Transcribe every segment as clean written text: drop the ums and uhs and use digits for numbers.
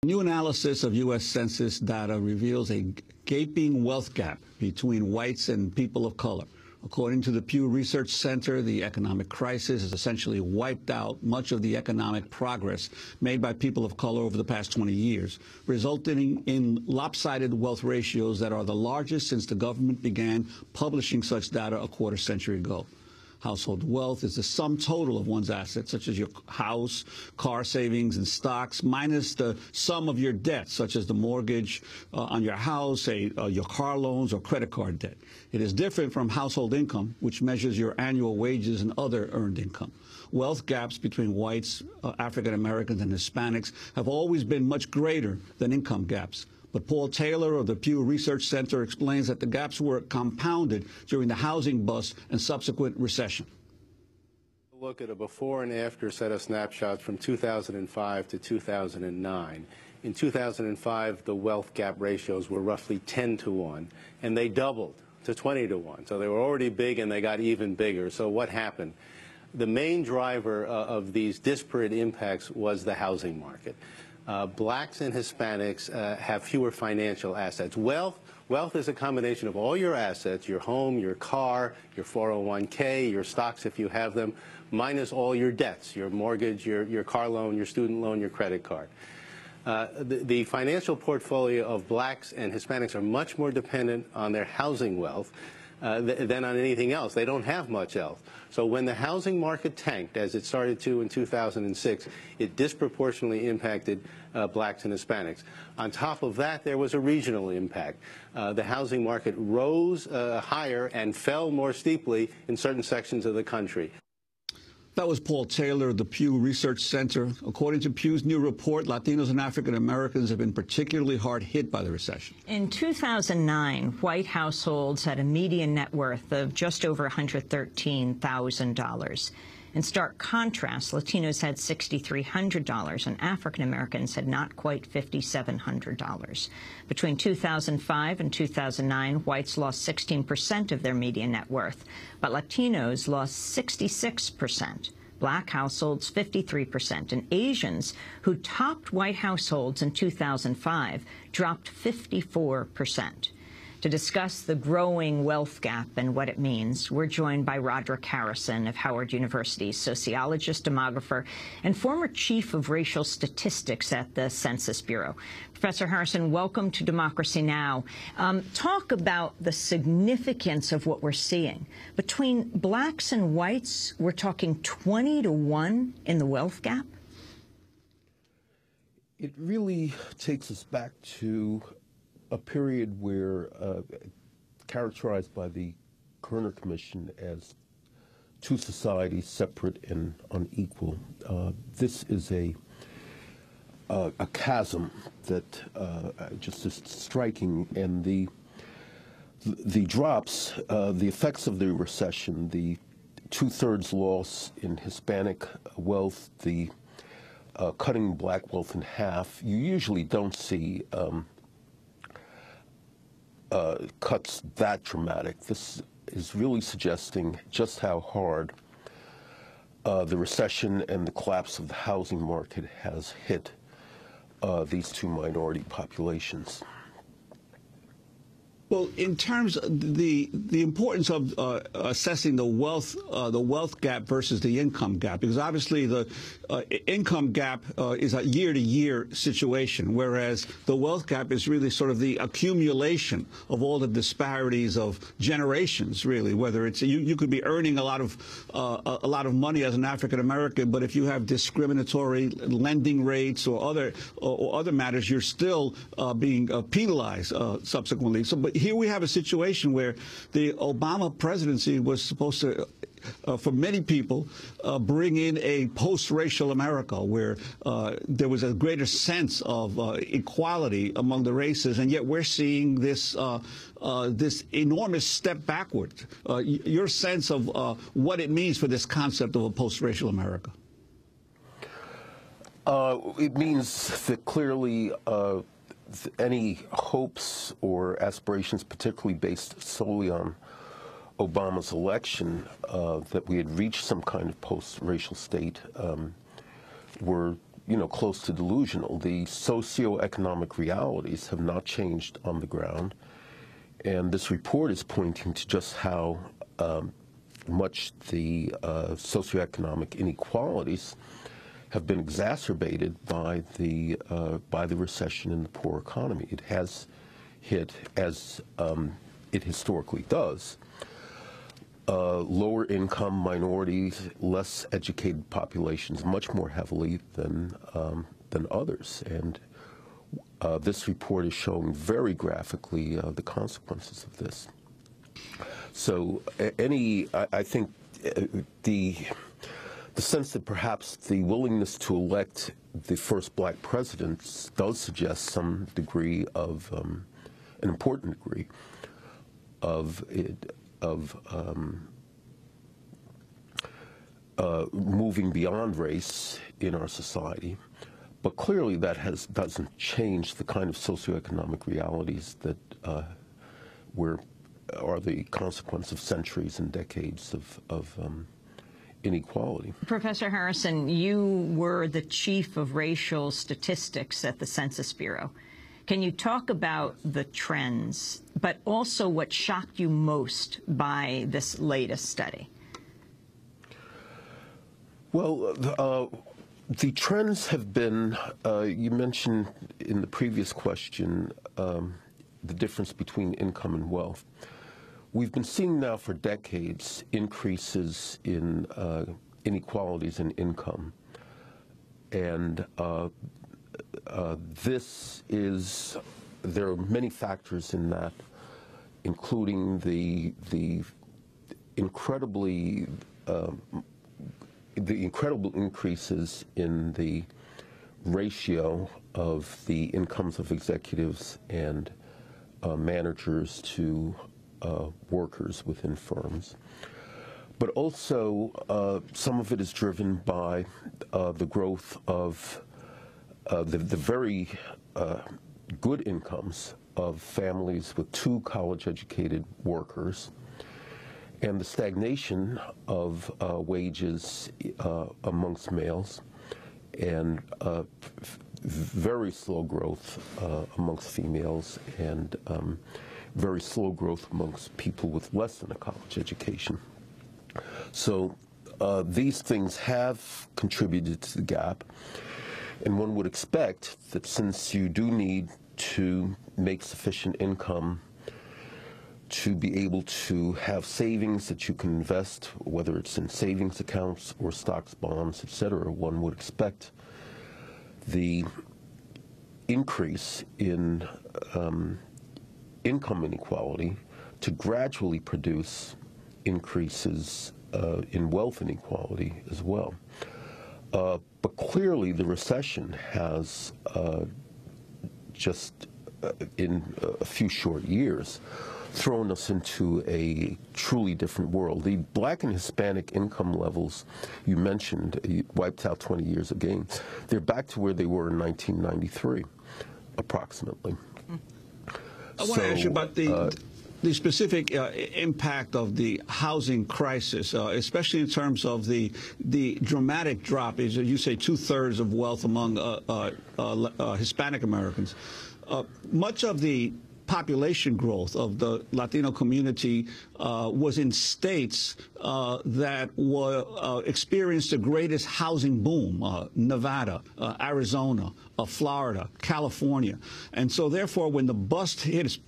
New analysis of U.S. Census data reveals a gaping wealth gap between whites and people of color. According to the Pew Research Center, the economic crisis has essentially wiped out much of the economic progress made by people of color over the past 20 years, resulting in lopsided wealth ratios that are the largest since the government began publishing such data a quarter century ago. Household wealth is the sum total of one's assets, such as your house, car savings, and stocks, minus the sum of your debts, such as the mortgage on your house, your car loans, or credit card debt. It is different from household income, which measures your annual wages and other earned income. Wealth gaps between whites, African Americans, and Hispanics have always been much greater than income gaps. But Paul Taylor of the Pew Research Center explains that the gaps were compounded during the housing bust and subsequent recession. Look at a before and after set of snapshots from 2005 to 2009. In 2005, the wealth gap ratios were roughly 10 to 1, and they doubled to 20 to 1. So they were already big, and they got even bigger. So what happened? The main driver of these disparate impacts was the housing market. Blacks and Hispanics have fewer financial assets. Wealth is a combination of all your assets, your home, your car, your 401k, your stocks if you have them, minus all your debts, your mortgage, your car loan, your student loan, your credit card. The financial portfolio of blacks and Hispanics are much more dependent on their housing wealth than on anything else. They don't have much else. So when the housing market tanked, as it started to in 2006, it disproportionately impacted blacks and Hispanics. On top of that, there was a regional impact. The housing market rose higher and fell more steeply in certain sections of the country. That was Paul Taylor of the Pew Research Center. According to Pew's new report, Latinos and African Americans have been particularly hard hit by the recession. In 2009, white households had a median net worth of just over $113,000. In stark contrast, Latinos had $6,300 and African Americans had not quite $5,700. Between 2005 and 2009, whites lost 16% of their median net worth, but Latinos lost 66%. Black households 53%, and Asians, who topped white households in 2005, dropped 54%. To discuss the growing wealth gap and what it means, we're joined by Roderick Harrison of Howard University, sociologist, demographer, and former chief of racial statistics at the Census Bureau. Professor Harrison, welcome to Democracy Now! Talk about the significance of what we're seeing. Between blacks and whites, we're talking 20 to 1 in the wealth gap? It really takes us back to a period where, characterized by the Kerner Commission as two societies separate and unequal. This is a chasm that just is striking, and the drops, the effects of the recession, the two-thirds loss in Hispanic wealth, the cutting black wealth in half. You usually don't see cuts that dramatic. This is really suggesting just how hard the recession and the collapse of the housing market has hit these two minority populations. Well, in terms of the importance of assessing the wealth gap versus the income gap, because obviously the income gap is a year-to-year situation, whereas the wealth gap is really sort of the accumulation of all the disparities of generations, really. Whether it's you could be earning a lot of money as an African American, but if you have discriminatory lending rates or other matters, you're still being penalized subsequently. So, but here we have a situation where the Obama presidency was supposed to, for many people, bring in a post-racial America where there was a greater sense of equality among the races, and yet we're seeing this this enormous step backward. Your sense of what it means for this concept of a post-racial America? It means that clearly any hopes or aspirations, particularly based solely on Obama's election, that we had reached some kind of post-racial state, were close to delusional. The socioeconomic realities have not changed on the ground, and this report is pointing to just how much the socioeconomic inequalities have been exacerbated by the recession and the poor economy. It has hit, as it historically does, lower income minorities, less educated populations much more heavily than others. And this report is showing very graphically the consequences of this. So I think the sense that perhaps the willingness to elect the first black president does suggest some degree of, an important degree of moving beyond race in our society. But clearly that doesn't change the kind of socioeconomic realities that are the consequence of centuries and decades of inequality. Professor Harrison, you were the chief of racial statistics at the Census Bureau. Can you talk about the trends, but also what shocked you most by this latest study? Well, the trends have been, you mentioned in the previous question, the difference between income and wealth. We've been seeing now for decades increases in inequalities in income. And there are many factors in that, including the incredible increases in the ratio of the incomes of executives and managers to workers within firms. But also, some of it is driven by the growth of the very good incomes of families with 2 college-educated workers, and the stagnation of wages amongst males, and very slow growth amongst females, and very slow growth amongst people with less than a college education. So these things have contributed to the gap, and one would expect that since you do need to make sufficient income to be able to have savings that you can invest, whether it's in savings accounts or stocks, bonds, etc., one would expect the increase in income inequality to gradually produce increases in wealth inequality as well. But clearly the recession has just in a few short years thrown us into a truly different world. The black and Hispanic income levels you mentioned, you wiped out 20 years of gains. They're back to where they were in 1993, approximately. I want to ask you about the specific impact of the housing crisis, especially in terms of the dramatic drop, as you say, 2/3 of wealth among Hispanic Americans. Much of the population growth of the Latino community was in states that experienced the greatest housing boom, Nevada, Arizona, Florida, California. And so therefore, when the bust hit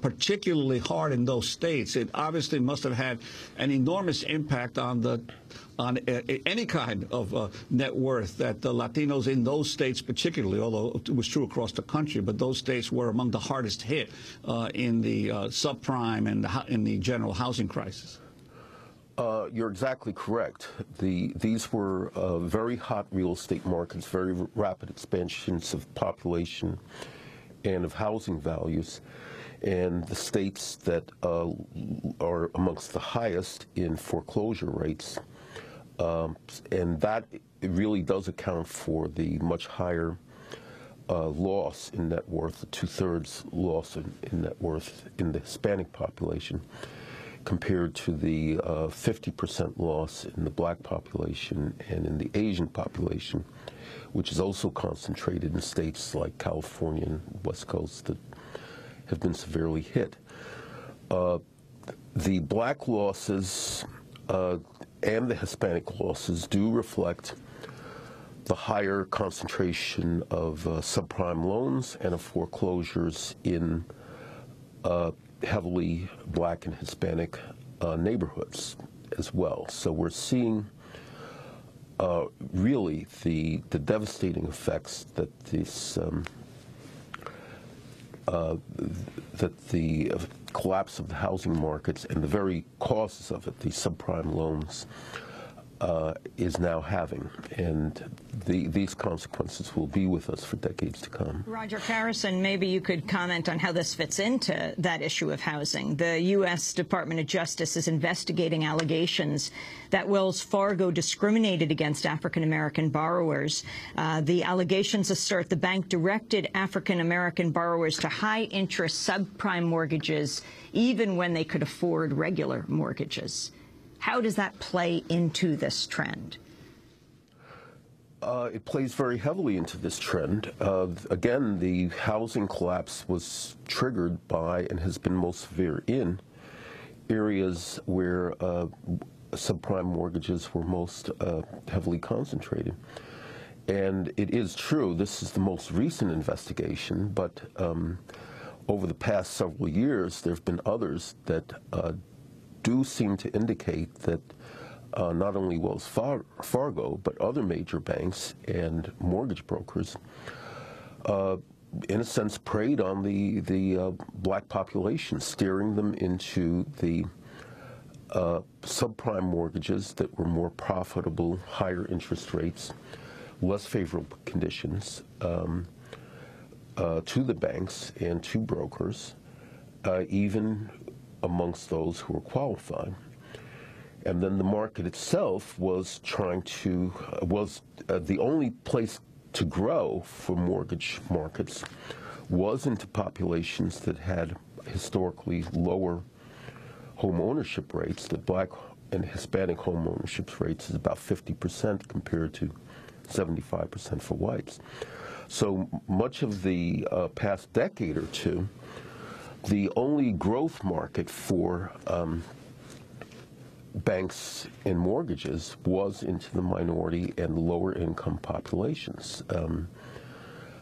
particularly hard in those states, it obviously must have had an enormous impact on any kind of net worth that the Latinos in those states particularly, although it was true across the country, but those states were among the hardest hit in the subprime and in the general housing crisis. You're exactly correct. These were very hot real estate markets, very rapid expansions of population and of housing values. And the states that are amongst the highest in foreclosure rates. And that really does account for the much higher loss in net worth, the 2/3 loss in net worth in the Hispanic population. compared to the 50% loss in the black population and in the Asian population, which is also concentrated in states like California and West Coast that have been severely hit. The black losses and the Hispanic losses do reflect the higher concentration of subprime loans and of foreclosures in heavily black and Hispanic neighborhoods as well. So we're seeing really the devastating effects that this that the collapse of the housing markets and the very causes of it, the subprime loans, is now having, and these consequences will be with us for decades to come. Roderick Harrison, maybe you could comment on how this fits into that issue of housing. The U.S. Department of Justice is investigating allegations that Wells Fargo discriminated against African-American borrowers. The allegations assert the bank directed African-American borrowers to high-interest subprime mortgages even when they could afford regular mortgages. How does that play into this trend? It plays very heavily into this trend. Again, the housing collapse was triggered by and has been most severe in areas where subprime mortgages were most heavily concentrated. And it is true, this is the most recent investigation, but over the past several years, there have been others that do seem to indicate that not only Wells Fargo, but other major banks and mortgage brokers, in a sense, preyed on the black population, steering them into the subprime mortgages that were more profitable, higher interest rates, less favorable conditions to the banks and to brokers, even amongst those who were qualified. And then the market itself was trying to, the only place to grow for mortgage markets was into populations that had historically lower home ownership rates. The black and Hispanic home ownership rates is about 50% compared to 75% for whites. So much of the past decade or two, the only growth market for banks and mortgages was into the minority and lower income populations.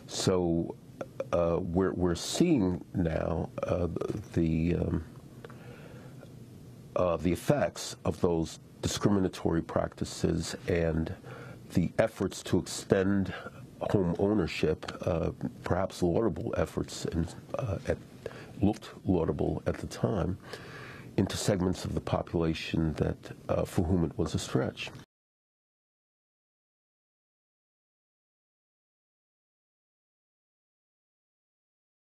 So we're seeing now the effects of those discriminatory practices and the efforts to extend home ownership, perhaps laudable efforts, and looked laudable at the time, into segments of the population that for whom it was a stretch.